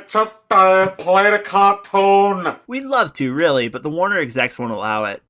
Just play the cartoon. We'd love to, really, but the Warner execs won't allow it.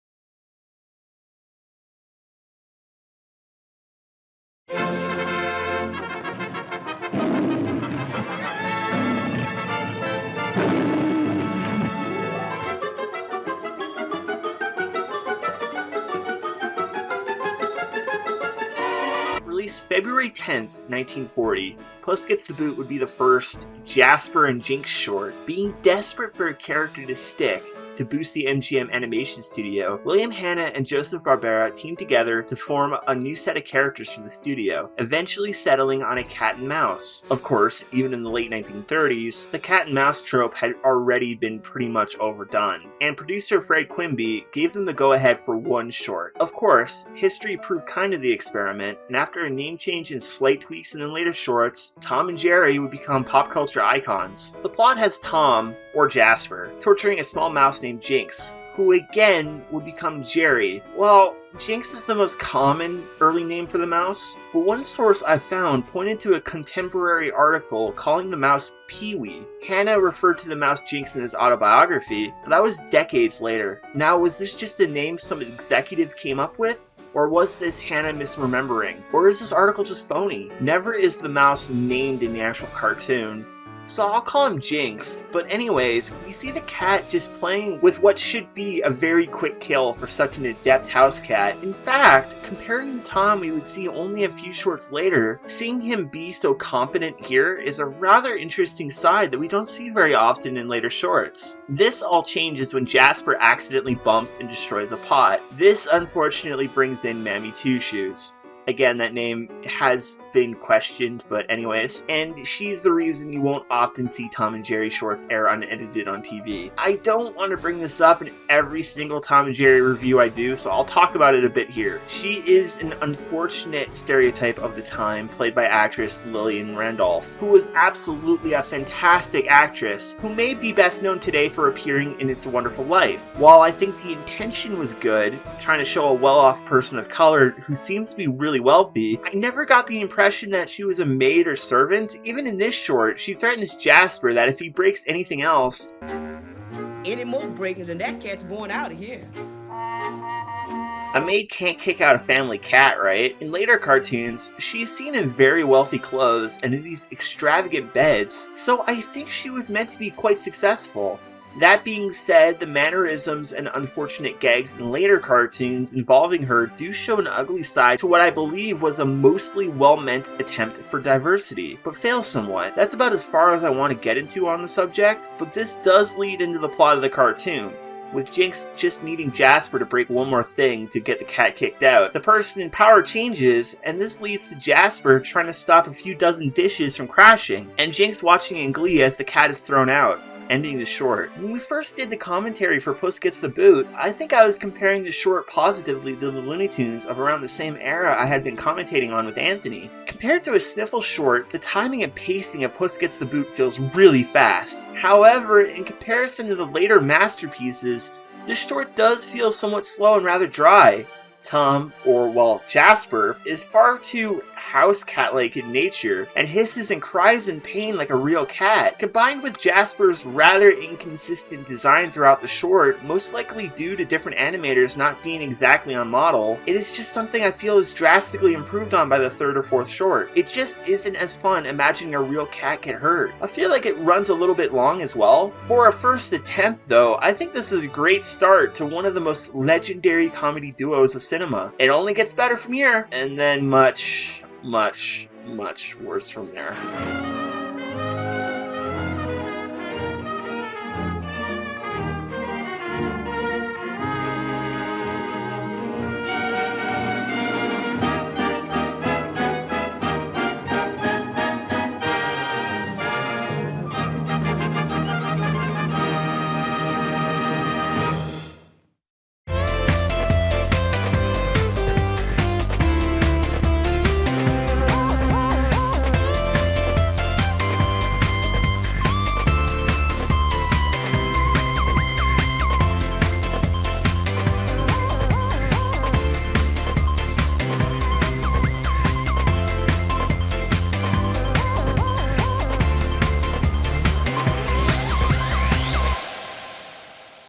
Released February 10th, 1940, Puss Gets the Boot would be the first Jasper and Jinx short. Being desperate for a character to stick, to boost the MGM animation studio, William Hanna and Joseph Barbera teamed together to form a new set of characters for the studio, eventually settling on a cat and mouse. Of course, even in the late 1930s, the cat and mouse trope had already been pretty much overdone, and producer Fred Quimby gave them the go-ahead for one short. Of course, history proved kind of the experiment, and after a name change and slight tweaks in the later shorts, Tom and Jerry would become pop culture icons. The plot has Tom, or Jasper, torturing a small mouse named Jinx, who again would become Jerry. Well, Jinx is the most common early name for the mouse, but one source I found pointed to a contemporary article calling the mouse Pee-wee. Hanna referred to the mouse Jinx in his autobiography, but that was decades later. Now, was this just a name some executive came up with? Or was this Hanna misremembering? Or is this article just phony? Never is the mouse named in the actual cartoon, so I'll call him Jinx. But anyways, we see the cat just playing with what should be a very quick kill for such an adept house cat. In fact, comparing to Tom we would see only a few shorts later, seeing him be so competent here is a rather interesting side that we don't see very often in later shorts. This all changes when Jasper accidentally bumps and destroys a pot. This unfortunately brings in Mammy Two Shoes. Again, that name has been questioned, but anyways. And she's the reason you won't often see Tom and Jerry shorts air unedited on TV. I don't want to bring this up in every single Tom and Jerry review I do, so I'll talk about it a bit here. She is an unfortunate stereotype of the time, played by actress Lillian Randolph, who was absolutely a fantastic actress, who may be best known today for appearing in It's a Wonderful Life. While I think the intention was good, trying to show a well-off person of color who seems to be really wealthy, I never got the impression that she was a maid or servant. Even in this short, she threatens Jasper that if he breaks anything else, any more breakings and that cat's going out of here. A maid can't kick out a family cat, right? In later cartoons, she's seen in very wealthy clothes and in these extravagant beds, so I think she was meant to be quite successful. That being said, the mannerisms and unfortunate gags in later cartoons involving her do show an ugly side to what I believe was a mostly well-meant attempt for diversity, but fails somewhat. That's about as far as I want to get into on the subject, but this does lead into the plot of the cartoon, with Jinx just needing Jasper to break one more thing to get the cat kicked out. The person in power changes, and this leads to Jasper trying to stop a few dozen dishes from crashing, and Jinx watching in glee as the cat is thrown out, ending the short. When we first did the commentary for Puss Gets the Boot, I think I was comparing the short positively to the Looney Tunes of around the same era I had been commentating on with Anthony. Compared to a Sniffle short, the timing and pacing of Puss Gets the Boot feels really fast. However, in comparison to the later masterpieces, this short does feel somewhat slow and rather dry. Tom, or well, Jasper, is far too house cat-like in nature, and hisses and cries in pain like a real cat. Combined with Jasper's rather inconsistent design throughout the short, most likely due to different animators not being exactly on model, it is just something I feel is drastically improved on by the third or fourth short. It just isn't as fun imagining a real cat get hurt. I feel like it runs a little bit long as well. For a first attempt though, I think this is a great start to one of the most legendary comedy duos of cinema. It only gets better from here, and then much worse from there.